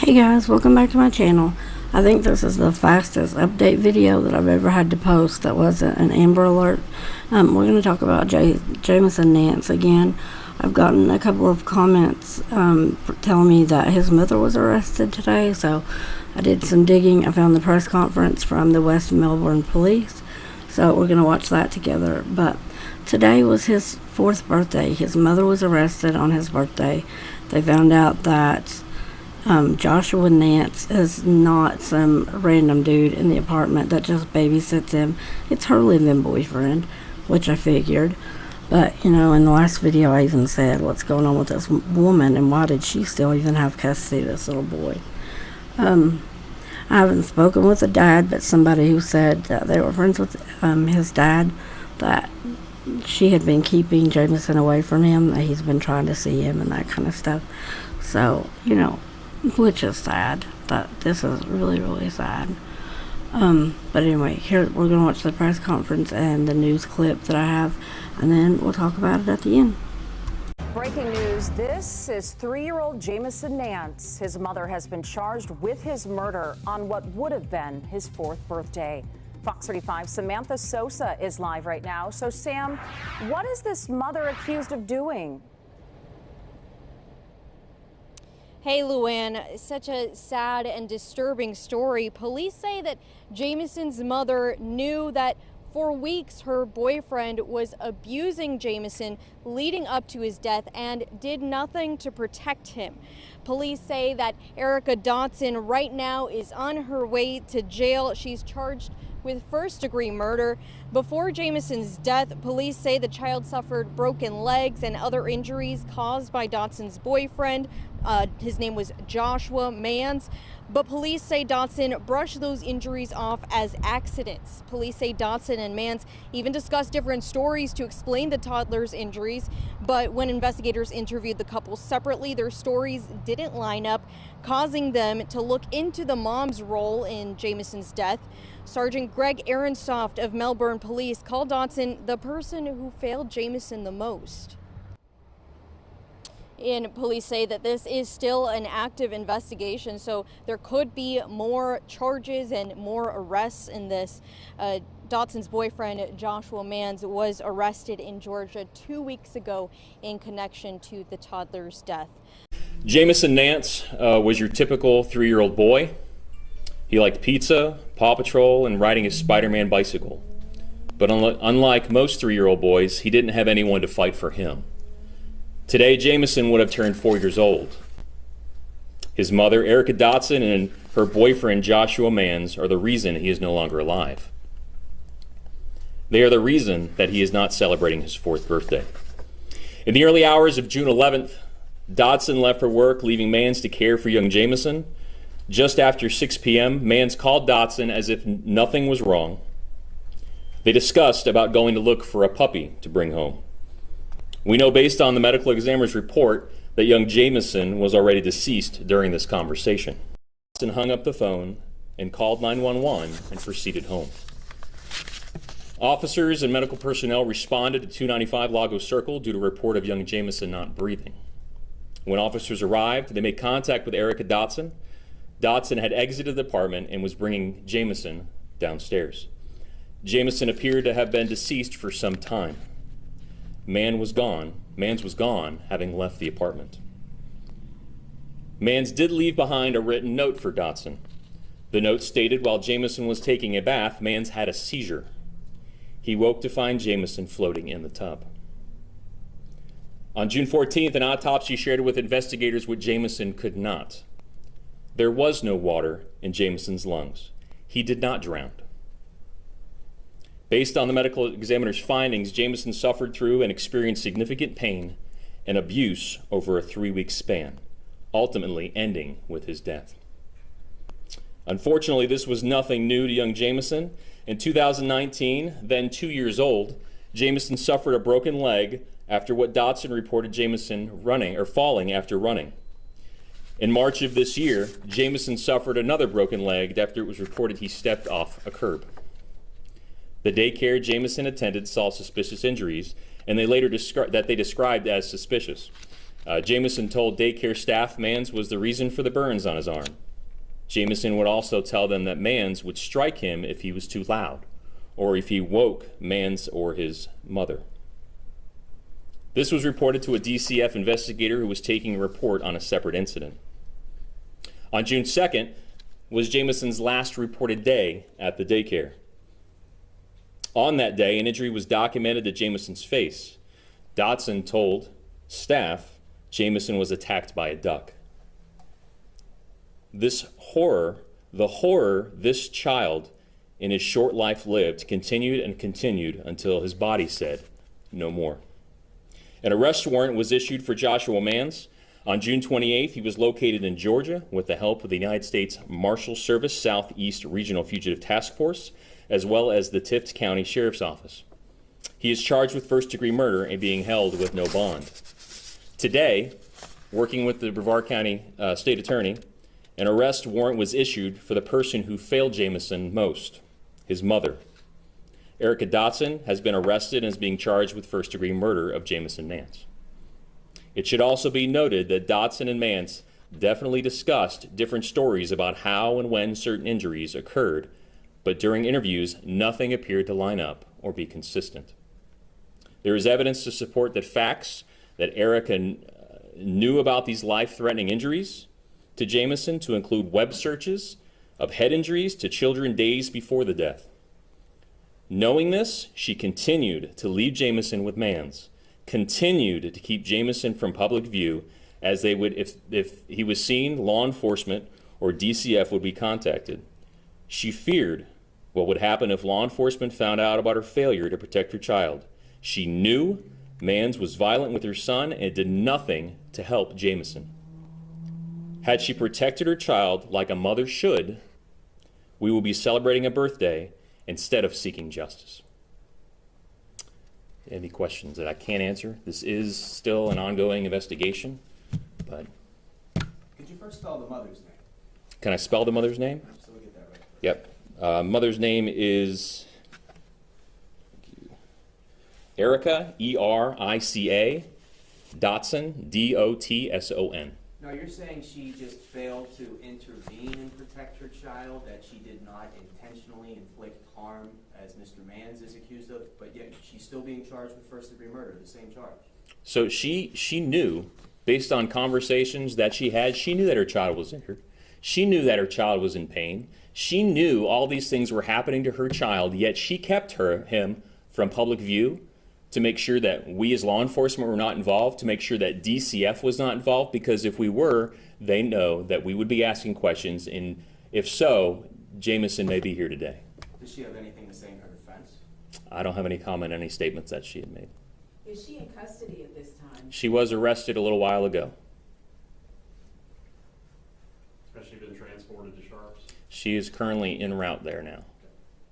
Hey guys, welcome back to my channel. I think this is the fastest update video that I've ever had to post that wasn't an Amber Alert. We're going to talk about Jameson Nance again. I've gotten a couple of comments telling me that his mother was arrested today, so I did some digging. I found the press conference from the West Melbourne Police, so we're going to watch that together. But today was his 4th birthday. His mother was arrested on his birthday. They found out that Joshua Nance is not some random dude in the apartment that just babysits him. It's her live-in boyfriend, which I figured. But, you know, in the last video I even said, what's going on with this woman and why did she still even have custody of this little boy? I haven't spoken with the dad, but somebody who said that they were friends with his dad, that she had been keeping Jameson away from him, that he's been trying to see him and that kind of stuff. So, you know, which is sad. That this is really, really sad. But anyway, here we're gonna watch the press conference and the news clip that I have, and then we'll talk about it at the end. Breaking news, this is 3-year-old Jameson Nance. His mother has been charged with his murder on what would have been his 4th birthday. Fox 35's Samantha Sosa is live right now. So Sam, what is this mother accused of doing? Hey, Luann, such a sad and disturbing story. Police say that Jameson's mother knew that for weeks her boyfriend was abusing Jameson leading up to his death and did nothing to protect him. Police say that Erica Dotson right now is on her way to jail. She's charged with first-degree murder. Before Jameson's death, police say the child suffered broken legs and other injuries caused by Dotson's boyfriend. His name was Joshua Manns, but police say Dotson brushed those injuries off as accidents. Police say Dotson and Manns even discussed different stories to explain the toddler's injuries, but when investigators interviewed the couple separately, their stories didn't line up, causing them to look into the mom's role in Jameson's death. Sergeant Greg Aronsoft of Melbourne Police called Dotson the person who failed Jameson the most. And police say that this is still an active investigation, so there could be more charges and more arrests in this. Dotson's boyfriend, Joshua Manns, was arrested in Georgia 2 weeks ago in connection to the toddler's death. Jameson Nance was your typical 3-year-old boy. He liked pizza, Paw Patrol, and riding his Spider-Man bicycle. But unlike most 3-year-old boys, he didn't have anyone to fight for him. Today, Jameson would have turned 4 years old. His mother, Erica Dotson, and her boyfriend, Joshua Manns, are the reason he is no longer alive. They are the reason that he is not celebrating his 4th birthday. In the early hours of June 11th, Dotson left for work, leaving Manns to care for young Jameson. Just after 6 p.m., Manns called Dotson as if nothing was wrong. They discussed about going to look for a puppy to bring home. We know based on the medical examiner's report that young Jameson was already deceased during this conversation. Dotson hung up the phone and called 911 and proceeded home. Officers and medical personnel responded to 295 Lagos Circle due to a report of young Jameson not breathing. When officers arrived, they made contact with Erica Dotson. Dotson had exited the apartment and was bringing Jameson downstairs. Jameson appeared to have been deceased for some time. Manns was gone, having left the apartment. Manns did leave behind a written note for Dotson. The note stated while Jameson was taking a bath, Manns had a seizure. He woke to find Jameson floating in the tub. On June 14th, an autopsy shared with investigators what Jameson could not. There was no water in Jameson's lungs. He did not drown. Based on the medical examiner's findings, Jameson suffered through and experienced significant pain and abuse over a 3-week span, ultimately ending with his death. Unfortunately, this was nothing new to young Jameson. In 2019, then 2 years old, Jameson suffered a broken leg after what Dotson reported Jameson falling after running. In March of this year, Jameson suffered another broken leg after it was reported he stepped off a curb. The daycare Jameson attended saw suspicious injuries, and they later described as suspicious. Jameson told daycare staff Manns was the reason for the burns on his arm. Jameson would also tell them that Manns would strike him if he was too loud, or if he woke Manns or his mother. This was reported to a DCF investigator who was taking a report on a separate incident. On June 2nd was Jameson's last reported day at the daycare. On that day, an injury was documented to Jameson's face. Dotson told staff Jameson was attacked by a duck. The horror this child in his short life lived continued and continued until his body said no more. An arrest warrant was issued for Joshua Manns. On June 28th, he was located in Georgia with the help of the United States Marshal Service Southeast Regional Fugitive Task Force, as well as the Tift County Sheriff's Office. He is charged with first-degree murder and being held with no bond. Today, working with the Brevard County State Attorney, an arrest warrant was issued for the person who failed Jameson most, his mother. Erica Dotson has been arrested and is being charged with first-degree murder of Jameson Nance. It should also be noted that Dotson and Manns definitely discussed different stories about how and when certain injuries occurred, but during interviews, nothing appeared to line up or be consistent. There is evidence to support that facts that Erica knew about these life-threatening injuries to Jameson, to include web searches of head injuries to children days before the death. Knowing this, she continued to leave Jameson with Manns, continued to keep Jameson from public view, as they would, if he was seen, law enforcement or DCF would be contacted. She feared what would happen if law enforcement found out about her failure to protect her child. She knew Manns was violent with her son and did nothing to help Jameson. Had she protected her child like a mother should, we will be celebrating a birthday instead of seeking justice. Any questions that I can't answer? This is still an ongoing investigation, but... Could you first spell the mother's name? Can I spell the mother's name? So we get that right. Yep. Mother's name is Erica, E-R-I-C-A, Dotson, D-O-T-S-O-N. Now you're saying she just failed to intervene and protect her child, that she did not intentionally inflict harm, as Mr. Manns is accused of, but yet she's still being charged with first-degree murder, the same charge. So she knew, based on conversations that she had, she knew that her child was injured. She knew that her child was in pain. She knew all these things were happening to her child, yet she kept him from public view to make sure that we as law enforcement were not involved, to make sure that DCF was not involved, because if we were, they know that we would be asking questions, and if so, Jameson may be here today. Does she have anything to say in her defense? I don't have any comment on any statements that she had made. Is she in custody at this time? She was arrested a little while ago. Has she been transported to Sharps? She is currently en route there now.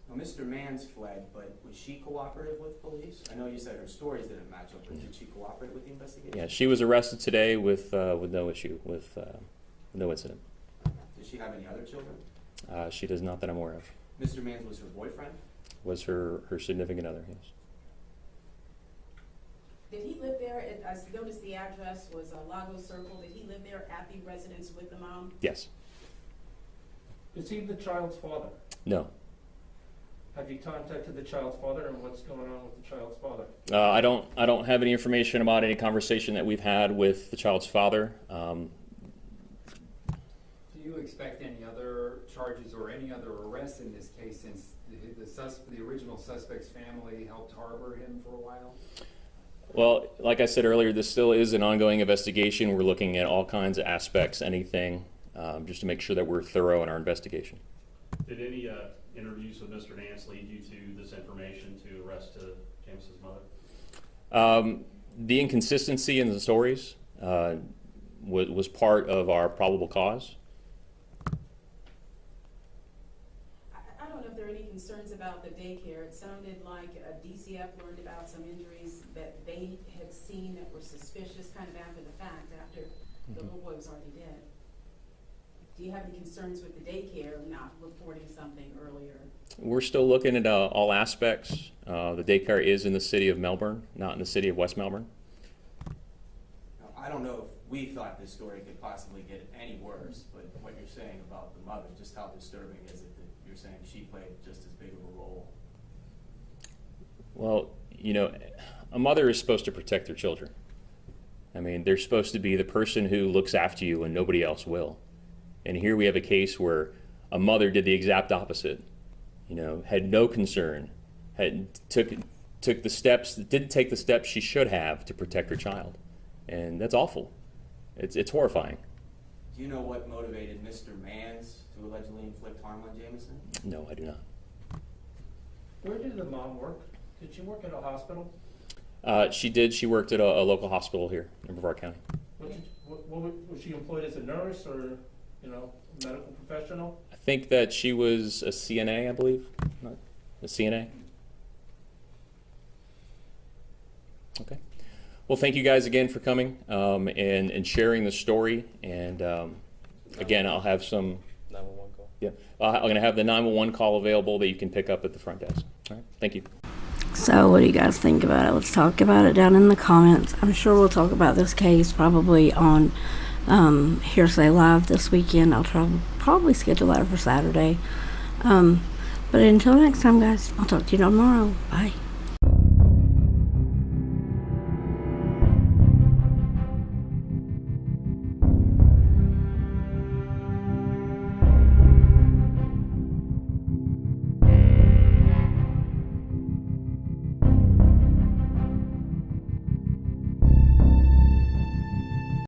Now, Mr. Manns fled, but was she cooperative with police? I know you said her stories didn't match up, but did she cooperate with the investigation? Yeah, she was arrested today with no issue, with no incident. Does she have any other children? She does not that I'm aware of. Mr. Manns was her boyfriend? Was her significant other, yes. Did he live there? I noticed the address was Lago Circle. Did he live there at the residence with the mom? Yes. Is he the child's father? No. Have you contacted the child's father, and what's going on with the child's father? I don't have any information about any conversation that we've had with the child's father. Do you expect any other charges or any other arrests in this case, since the original suspect's family helped harbor him for a while? Well, like I said earlier, this still is an ongoing investigation. We're looking at all kinds of aspects, anything, just to make sure that we're thorough in our investigation. Did any interviews with Mr. Nance lead you to this information to arrest Jameson's mother? The inconsistency in the stories was part of our probable cause. I don't know if there are any concerns about the daycare. It sounded like DCF learned about some injuries that they had seen that were suspicious kind of after the fact, after the little boy was already dead. Do you have any concerns with the daycare not reporting something earlier? We're still looking at all aspects. The daycare is in the city of Melbourne, not in the city of West Melbourne. Now, I don't know if we thought this story could possibly get any worse, but what you're saying about the mother, just how disturbing is it that you're saying she played just as big of a role? Well, you know, a mother is supposed to protect their children. I mean, they're supposed to be the person who looks after you and nobody else will. And here we have a case where a mother did the exact opposite. You know, had no concern, didn't take the steps she should have to protect her child. And that's awful. It's horrifying. Do you know what motivated Mr. Manns to allegedly inflict harm on Jameson? No, I do not. Where did the mom work? Did she work at a hospital? She did. She worked at a local hospital here in Brevard County. Was she employed as a nurse or, medical professional? I think that she was a CNA, I believe. Not a CNA. Okay. Well, thank you guys again for coming and sharing the story. And again, I'll have some 911 call. Yeah, I'm going to have the 911 call available that you can pick up at the front desk. All right. Thank you. So what do you guys think about it? Let's talk about it down in the comments. I'm sure we'll talk about this case probably on Hearsay Live this weekend. I'll probably schedule that for Saturday. But until next time, guys, I'll talk to you tomorrow. Bye.